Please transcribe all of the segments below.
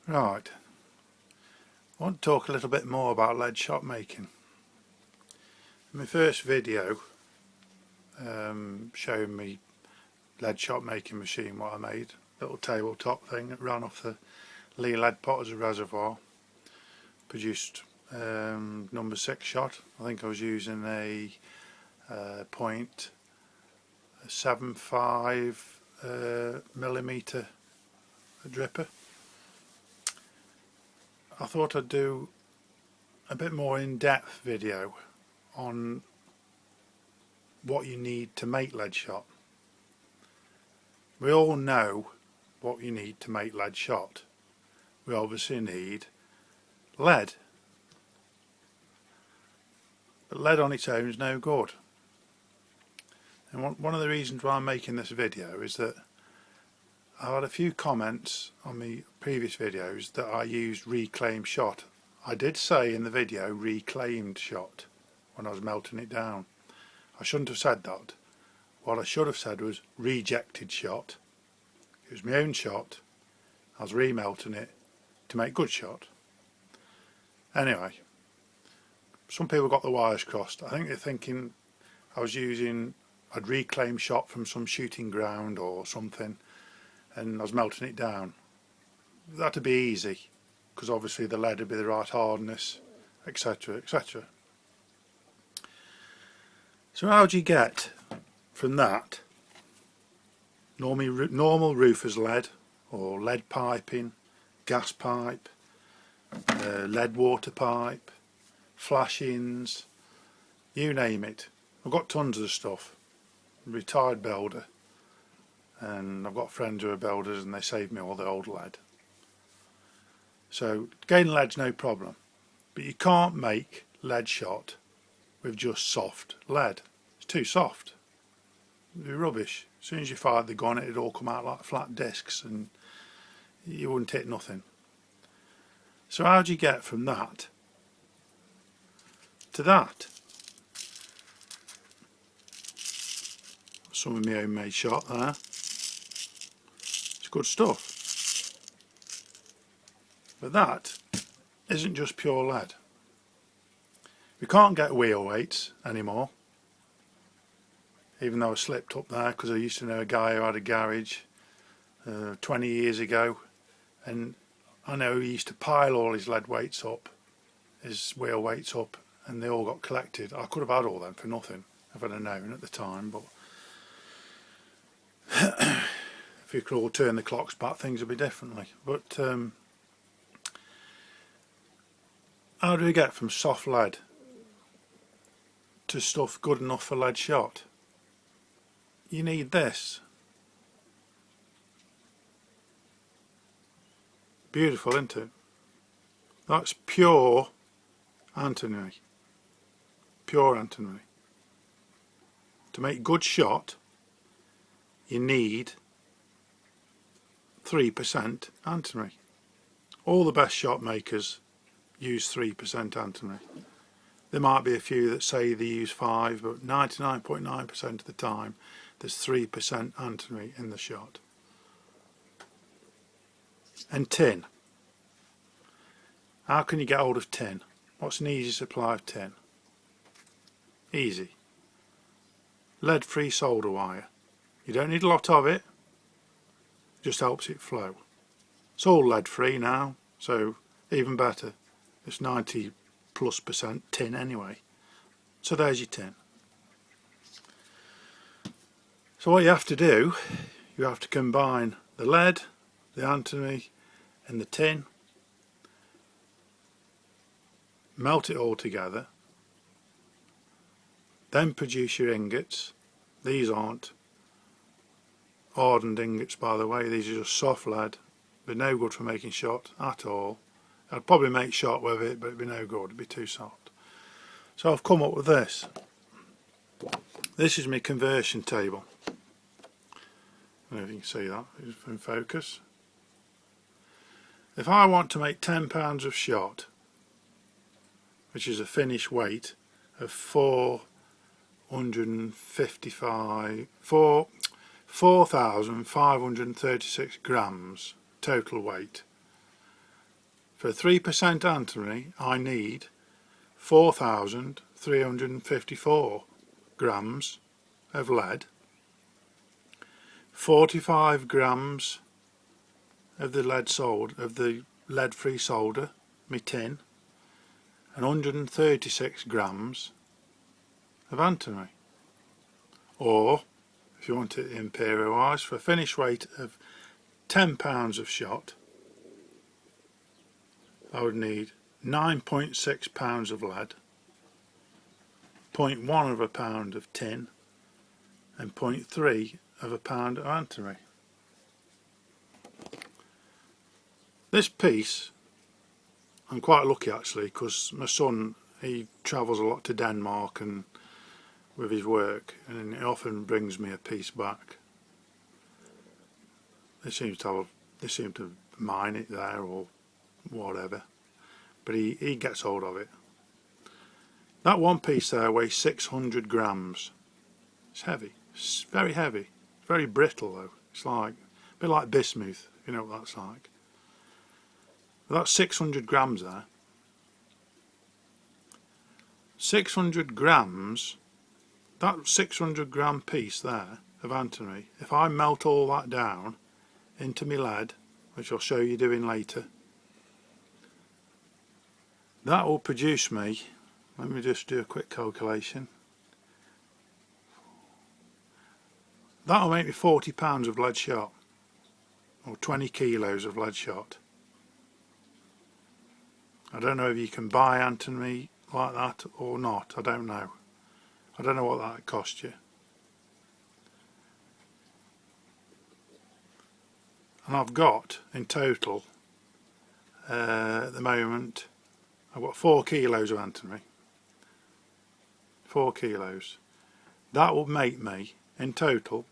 Right, I want to talk a little bit more about lead shot making. In my first video showing me lead shot making machine, what I made, little tabletop thing that ran off the Lee lead pot as a reservoir, produced number 6 shot. I think I was using a .75 millimeter dripper. I thought I'd do a bit more in-depth video on what you need to make lead shot. We all know what you need to make lead shot. We obviously need lead, but lead on its own is no good. And one of the reasons why I'm making this video is that I had a few comments on my previous videos that I used reclaimed shot. I did say in the video reclaimed shot when I was melting it down. I shouldn't have said that. What I should have said was rejected shot. It was my own shot. I was remelting it to make good shot. Anyway, some people got the wires crossed. I think they're thinking I'd reclaimed shot from some shooting ground or something, and I was melting it down. That'd be easy, because obviously the lead would be the right hardness, etc, etc. So how do you get from that normal roofer's lead, or lead piping, gas pipe, lead water pipe, flashings, you name it? I've got tons of the stuff. I'm a retired builder, and I've got friends who are builders and they save me all the old lead. So getting lead's no problem, but you can't make lead shot with just soft lead. It's too soft. It'd be rubbish. As soon as you fired the gun, it'd all come out like flat discs and you wouldn't hit nothing. So how do you get from that to that? Some of my homemade shot there. It's good stuff. But that isn't just pure lead. We can't get wheel weights anymore, even though I slipped up there because I used to know a guy who had a garage 20 years ago, and I know he used to pile all his lead weights up, his wheel weights up, and they all got collected. I could have had all them for nothing if I'd have known at the time, but if you could all turn the clocks back, things would be differently. But how do we get from soft lead to stuff good enough for lead shot? You need this. Beautiful, isn't it? That's pure antimony. Pure antimony. To make good shot, you need 3% antimony. All the best shot makers use 3% antimony. There might be a few that say they use 5, but 99.9% of the time there's 3% antimony in the shot. And tin. How can you get hold of tin? What's an easy supply of tin? Easy. Lead-free solder wire. You don't need a lot of it, just helps it flow. It's all lead-free now, so even better. It's 90+% tin anyway. So there's your tin. So what you have to do, you have to combine the lead, the antimony and the tin, melt it all together, then produce your ingots. These aren't hardened ingots, by the way, these are just soft lead. They're no good for making shot at all. I'd probably make shot with it, but it'd be no good, it'd be too soft. So I've come up with this. This is my conversion table. I don't know if you can see that, it's in focus. If I want to make 10 pounds of shot, which is a finished weight of 4,536 grams total weight, For 3% antimony I need 4,354 grams of lead, 45 grams of the lead-free solder, my tin, and 136 grams of antimony. Or, if you want it imperialised, for a finished weight of 10 pounds of shot, I would need 9.6 pounds of lead, 0.1 of a pound of tin, and 0.3 of a pound of antimony. This piece, I'm quite lucky actually, because my son, he travels a lot to Denmark and with his work, and he often brings me a piece back. They seem to mine it there or whatever, but he gets hold of it. That one piece there weighs 600 grams. It's heavy, it's very heavy, very brittle though. It's like a bit like bismuth, if you know what that's like. But that's 600 grams there. 600 grams, that 600 gram piece there of antimony, if I melt all that down into my lead, which I'll show you doing later, that will produce me, let me just do a quick calculation, that will make me 40 pounds of lead shot, or 20 kilos of lead shot. I don't know if you can buy antimony like that or not, I don't know. I don't know what that cost you. And I've got, in total, at the moment, I've got 4 kilos of antimony. 4 kilos. That would make me, in total,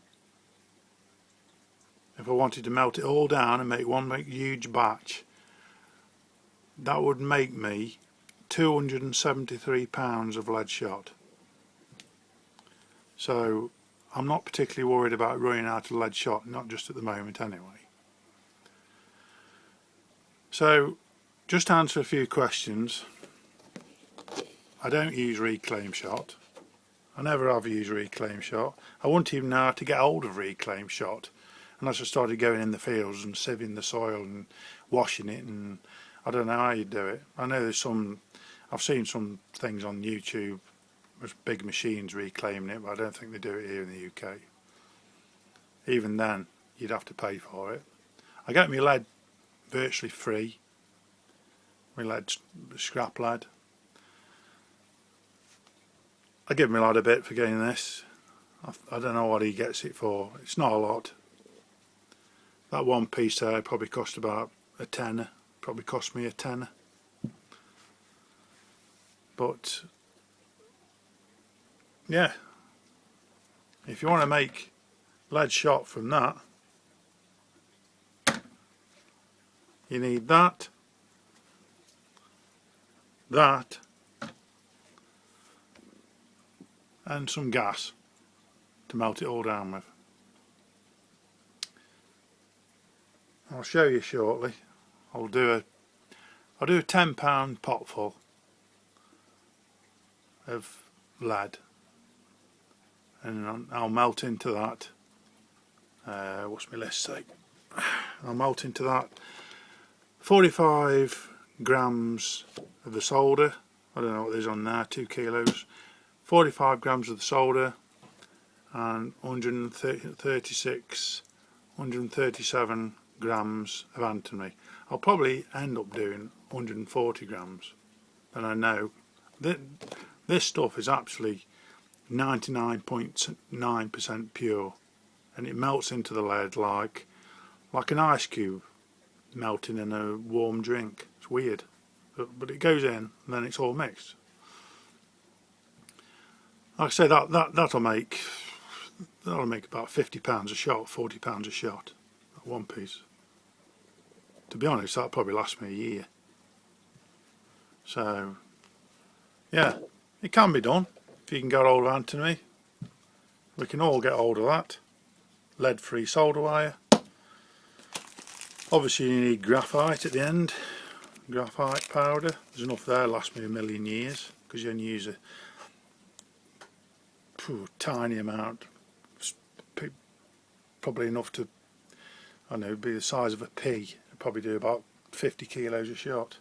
if I wanted to melt it all down and make one huge batch, that would make me 273 pounds of lead shot. So I'm not particularly worried about running out of lead shot, not just at the moment anyway. So just to answer a few questions, I don't use reclaim shot. I never have used reclaim shot. I wouldn't even know how to get hold of reclaim shot unless I started going in the fields and sieving the soil and washing it, and I don't know how you do it. I know there's some, I've seen some things on YouTube with big machines reclaiming it, but I don't think they do it here in the UK. Even then, you'd have to pay for it. I get my lead virtually free, my lead, scrap lead. I give my lad a bit for getting this. I don't know what he gets it for. It's not a lot. That one piece there probably cost about a tenner. Probably cost me a tenner. But yeah, if you want to make lead shot from that, you need that, and some gas to melt it all down with. I'll show you shortly. I'll do a 10-pound pot full of lead, and I'll melt into that. What's my list say? I'll melt into that 45 grams of the solder. I don't know what there's on there. 2 kilos. 45 grams of the solder and 137 grams of antimony. I'll probably end up doing 140 grams, and I know that this stuff is actually 99.9% pure, and it melts into the lead like an ice cube melting in a warm drink. It's weird, but it goes in and then it's all mixed. Like I say, that'll make about 50 pounds a shot, 40 pounds a shot, that one piece. To be honest, that'll probably last me a year. So yeah, it can be done if you can get hold of antimony. We can all get hold of that. Lead-free solder wire. Obviously you need graphite at the end, graphite powder. There's enough there to last me a million years, because you only use a tiny amount, probably enough to, I don't know, be the size of a pea. It'd probably do about 50 kilos a shot.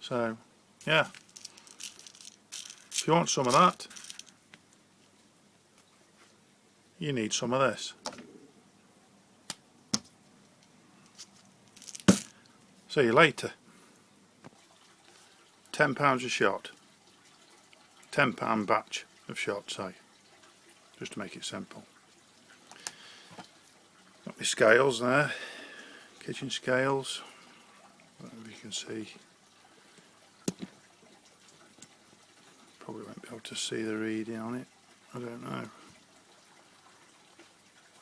So yeah, if you want some of that, you need some of this. See you later. £10 a shot. £10 batch of shots, say, just to make it simple. Got my scales there, kitchen scales. If you can see, probably won't be able to see the reading on it. I don't know.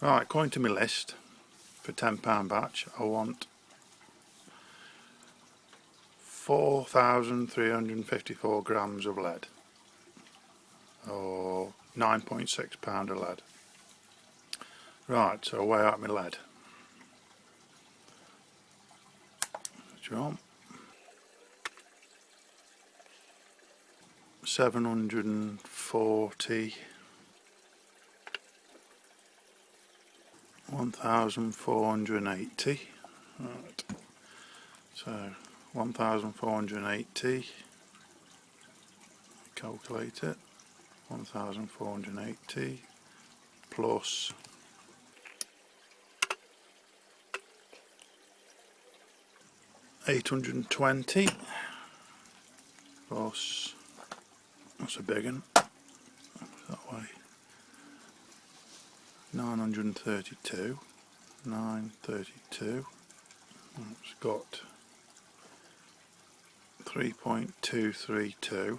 Right, according to my list, for £10 batch, I want 4,354 grams of lead, or 9.6 pound of lead. Right, so weigh out my lead. What you want? 740, 1,480. Right, so 1,480, calculate it, 1,480 plus 820 plus, that's a big one, that way, 932, 932, it's got 3.232,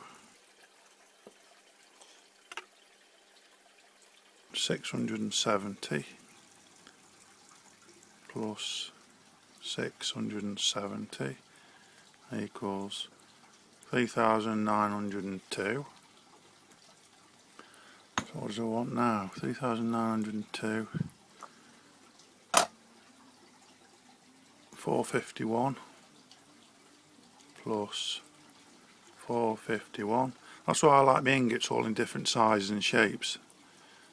670 plus 670 equals 3,902. So what does I want now? 3,902, 451 plus 451. That's why I like my ingots all in different sizes and shapes.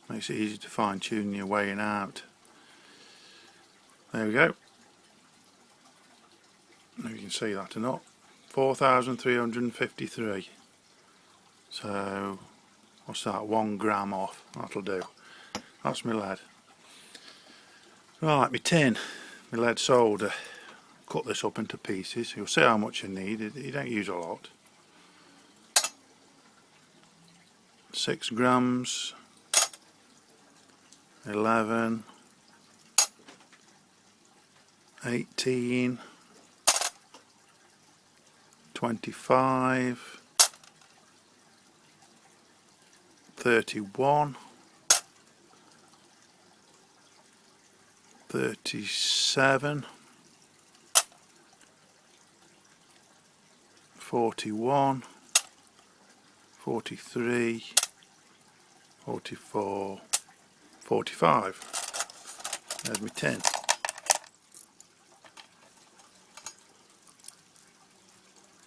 Makes it easy to fine tune your weighing out. There we go. If you can see that or not. 4,353. So what's that? 1 gram off. That'll do. That's my lead. Right, my tin, my lead solder. Cut this up into pieces. You'll see how much you need. You don't use a lot. 6 grams. 11. 18. 25. 31. 37. 41. 43. 44. 45. There's my tin.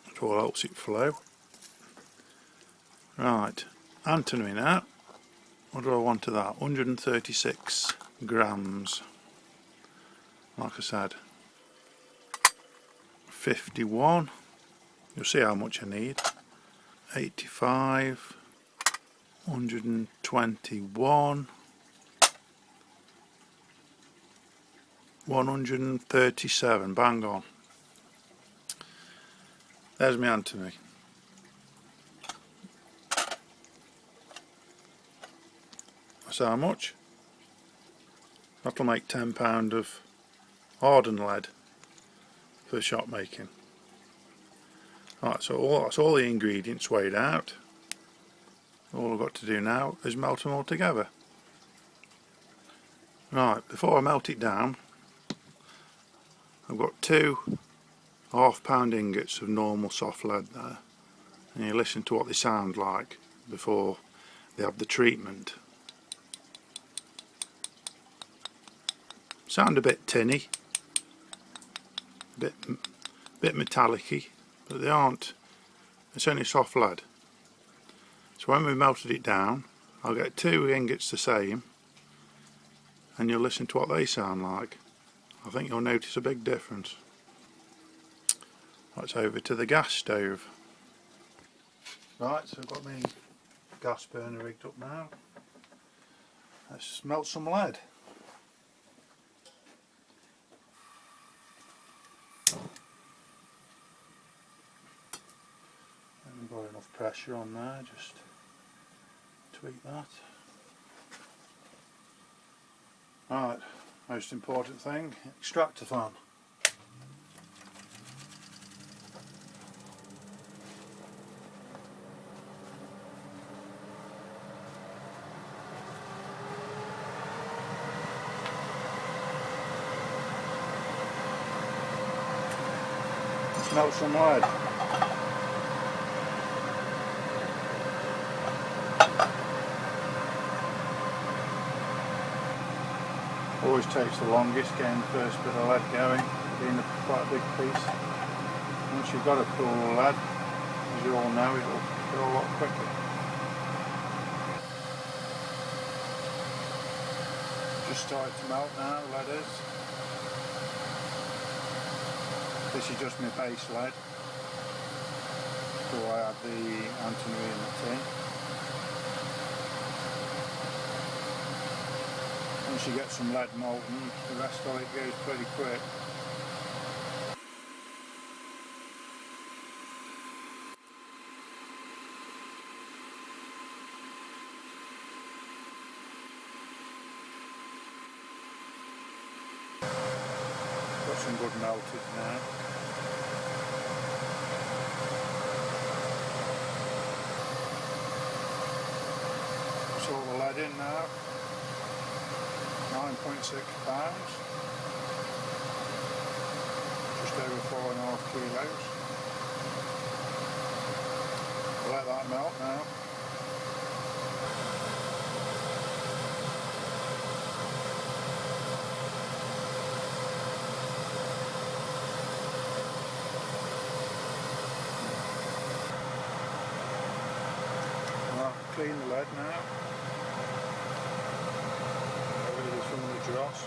That all helps it flow. Right, antimony now. What do I want of that? 136 grams. Like I said, 51. You'll see how much I need. 85. 121. 137, bang on. There's my antimony. That's how much. That'll make £10 of hardened lead for shot making. Right, so that's all the ingredients weighed out. All I've got to do now is melt them all together. Right, before I melt it down, I've got 2 half-pound ingots of normal soft lead there, and you listen to what they sound like before they have the treatment. Sound a bit tinny, bit metallic-y, but they aren't. It's only soft lead. So when we've melted it down, I'll get 2 ingots the same, and you'll listen to what they sound like. I think you'll notice a big difference. That's over to the gas stove. Right, so I've got my gas burner rigged up now. Let's melt some lead. Haven't got enough pressure on there, just tweak that. Right, most important thing, extractor fan. Let's melt some lead. Always takes the longest getting the first bit of lead going, being quite a big piece. Once you've got a pool of lead, as you all know, it'll go a lot quicker. Just started to melt now, lead is. This is just my base lead, before I add the antimony in the tin. Once you get some lead molten, the rest of it goes pretty quick. Got some good melted now. That's all the lead in now. 9.6 pounds, just over 4.5 kilos. I'll let that melt now. I'll clean the lead now. Some of the dross.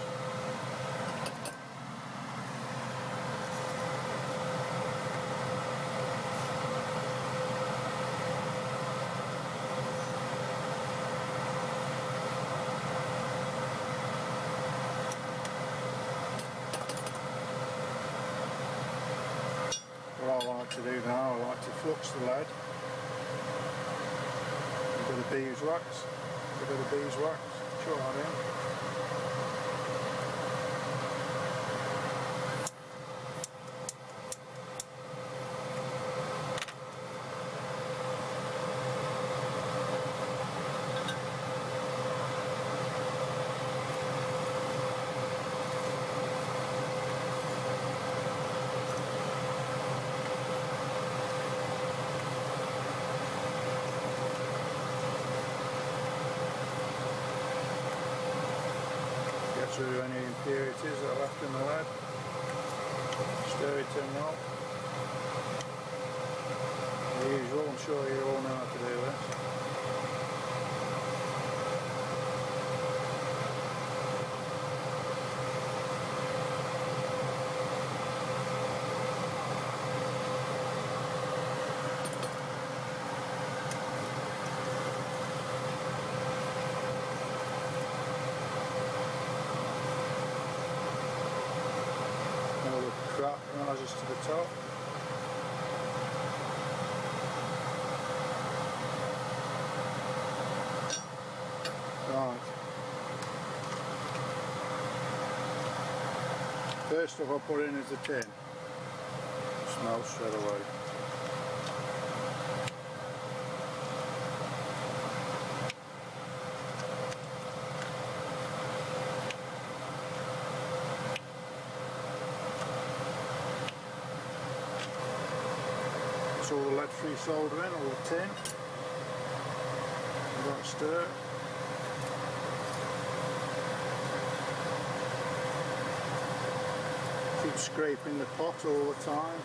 What I like to do now, I like to flux the lead. A bit of beeswax, chuck that in. Through any impurities that are left in the lead. Stir it to melt. The usual, I'm sure you all know how to do this. Crap rises to the top. Right. First stuff I put in is the tin. Smells straight away. All the lead-free solder in, all the tin. Give that a stir. Keep scraping the pot all the time.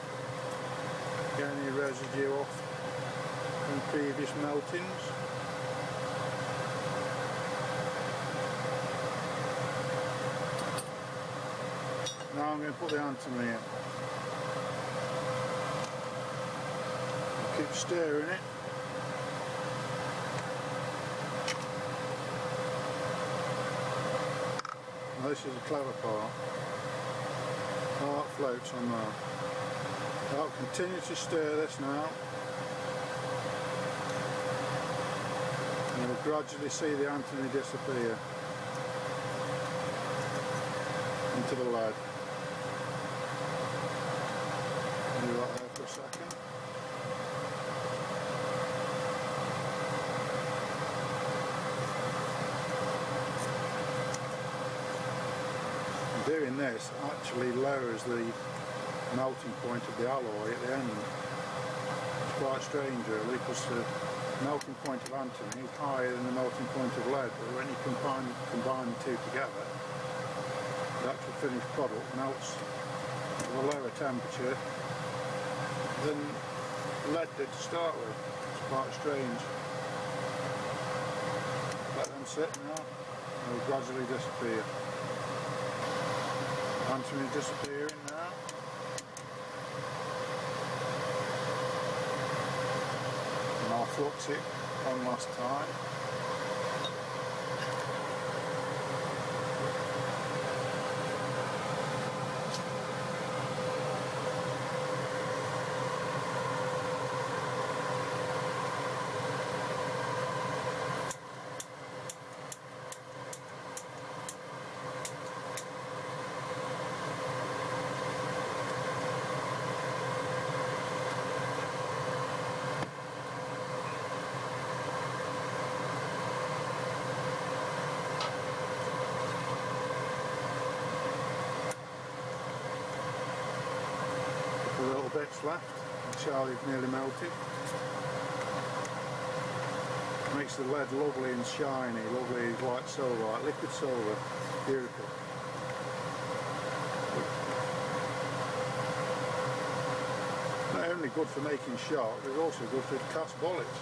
Get any residue off from previous meltings. Now I'm going to put the antimony in. I'll keep stirring it. Now this is the clever part. How it floats on there. I'll continue to stir this now. And you'll gradually see the antimony disappear into the lead. Do that there for a second. Doing this actually lowers the melting point of the alloy at the end. It's quite strange really, because the melting point of antimony is higher than the melting point of lead, but when you combine the two together, the actual finished product melts at a lower temperature than lead did to start with. It's quite strange. Let them sit now, they'll gradually disappear. Antimony disappearing now. And I'll flux it one last time. Little bits left, the Charlie's nearly melted. Makes the lead lovely and shiny, lovely like silver, like liquid silver. Beautiful. Not only good for making shot, but it's also good for cast bullets.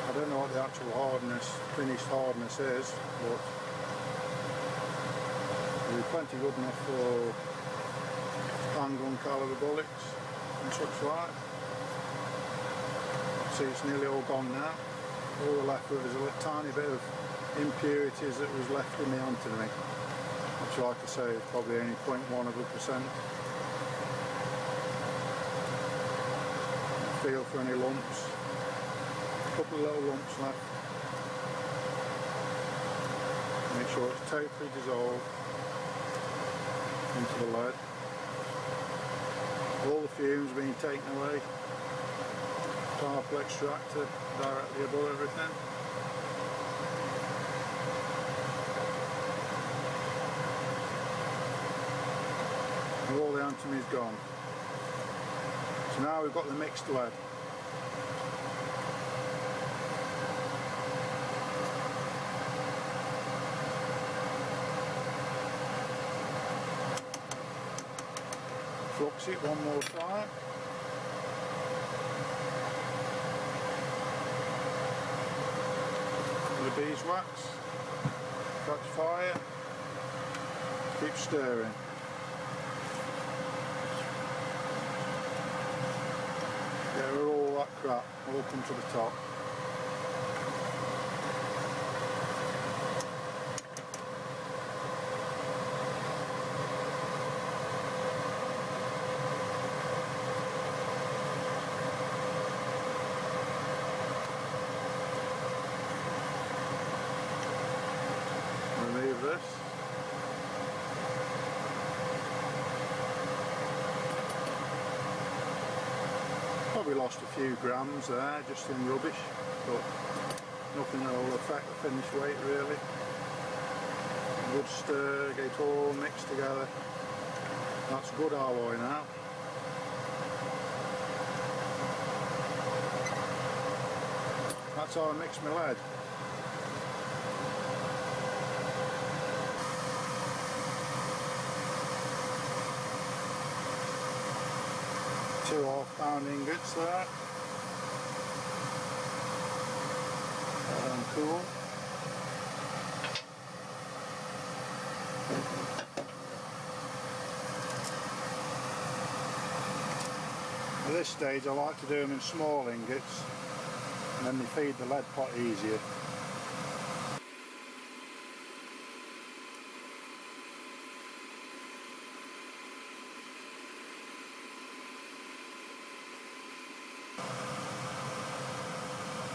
I don't know what the actual hardness, finished hardness is, but it'll be plenty good enough for handgun caliber bullets and such like. See, it's nearly all gone now. All we're left with is a tiny bit of impurities that was left in the antimony, which, like I say, is probably only 0.1%. Feel for any lumps. A couple of little lumps left. Make sure it's totally dissolved into the lead. All the fumes being taken away. Powerful extractor directly above everything. And all the antimony's gone. So now we've got the mixed lead. Flux it one more time. With the beeswax, catch fire, keep stirring. Get rid of all that crap, all come to the top. Remove this. Probably lost a few grams there just in rubbish, but nothing that will affect the finished weight really. Good stir, get it all mixed together. That's good alloy now. That's how I mix my lead. 2 half-pound ingots there. Cool. At this stage I like to do them in small ingots, and then they feed the lead pot easier.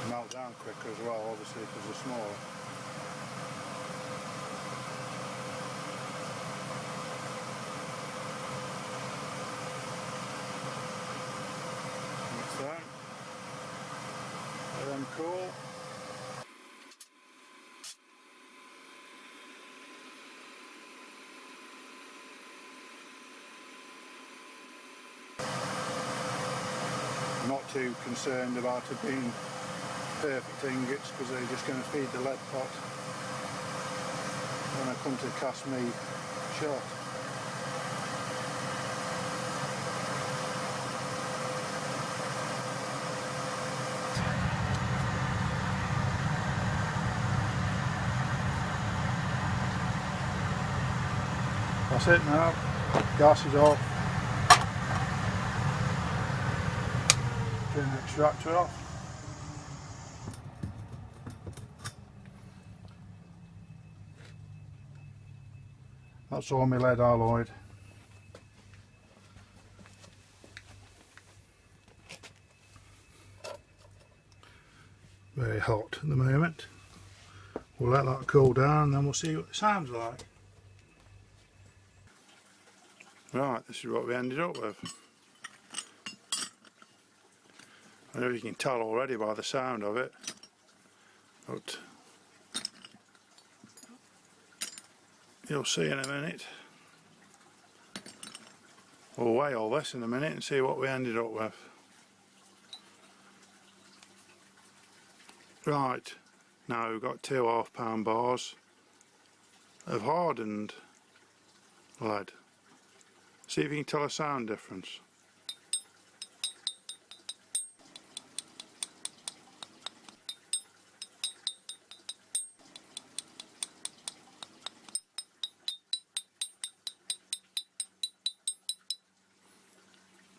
Melt down quicker as well, obviously, because they're smaller. Mix them. Let them cool. I'm not too concerned about it being perfect ingots because they're just going to feed the lead pot when I come to cast me shot. That's it now, gas is off, turn the extractor off. That's all my lead alloyed. Very hot at the moment. We'll let that cool down and then we'll see what it sounds like. Right, this is what we ended up with. I know you can tell already by the sound of it, but you'll see in a minute. We'll weigh all this in a minute and see what we ended up with. Right, now we've got 2 half-pound bars of hardened lead. See if you can tell a sound difference.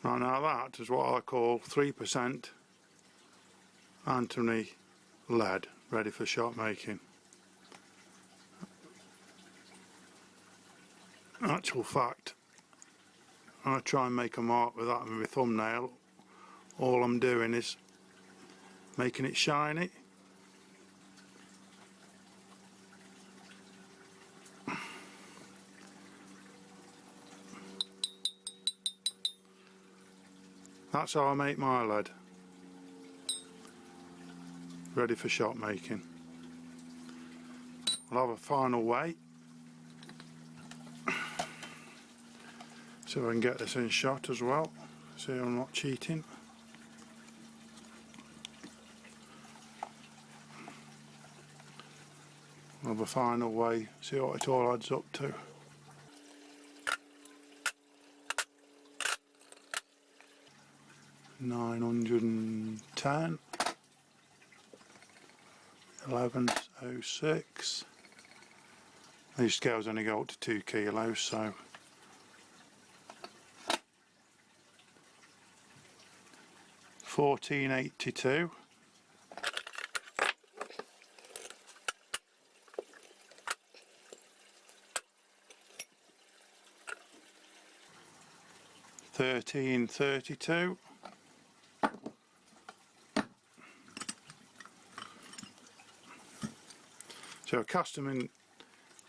Right, now that is what I call 3% antimony lead, ready for shot making. Actual fact, I try and make a mark with that with my thumbnail. All I'm doing is making it shiny. That's how I make my lead, ready for shot making. I'll have a final weigh, so I can get this in shot as well, so I'm not cheating. I'll have a final weigh, see what it all adds up to. $910, 1106. These scales only go up to 2 kilos, so $14.82. $13.32. So I cast them in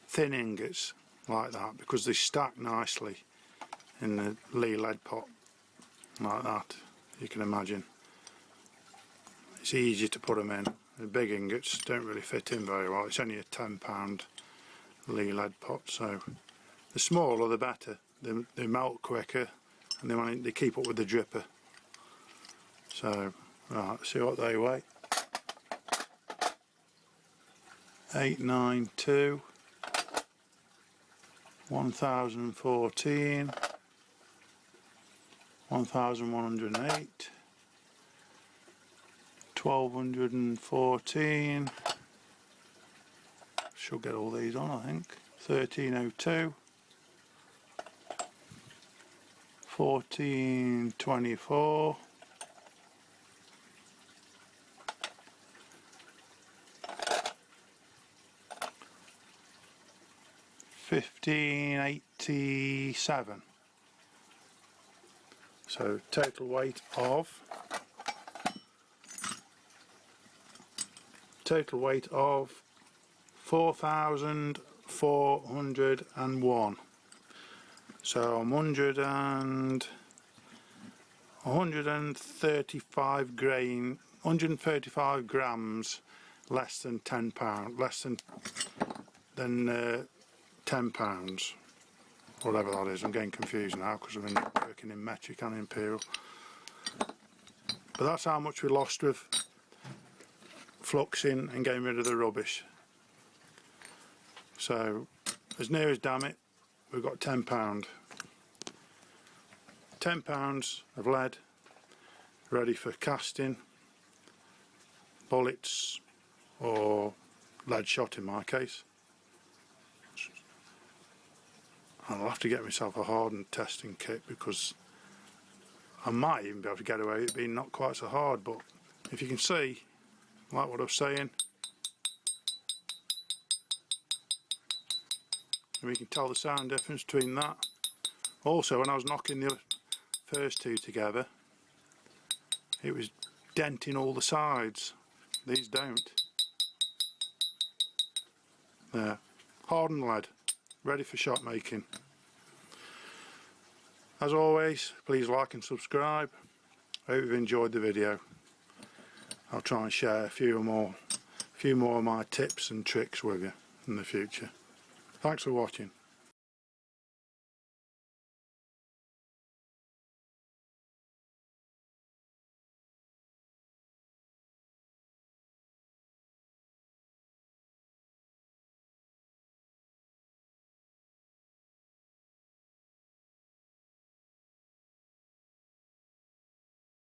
thin ingots like that because they stack nicely in the Lee lead pot like that, you can imagine. It's easy to put them in. The big ingots don't really fit in very well. It's only a £10 Lee lead pot, so the smaller the better. They melt quicker and they keep up with the dripper. So, right, see what they weigh. 892, 1014, 1108, 1214, should get all these on I think, 1302, 1424, 1587. So total weight of 4,401. So I'm 135 grams less than £10, less than 10 pounds, whatever that is. I'm getting confused now because I've been working in metric and imperial. But that's how much we lost with fluxing and getting rid of the rubbish. So as near as damn it, we've got £10. £10 of lead ready for casting, bullets or lead shot in my case. And I'll have to get myself a hardened testing kit because I might even be able to get away with it being not quite so hard, but if you can see, like what I was saying, and we can tell the sound difference between that. Also, when I was knocking the first two together, it was denting all the sides. These don't. There, hardened lead, ready for shot making. As always, please like and subscribe. I hope you've enjoyed the video. I'll try and share a few more of my tips and tricks with you in the future. Thanks for watching.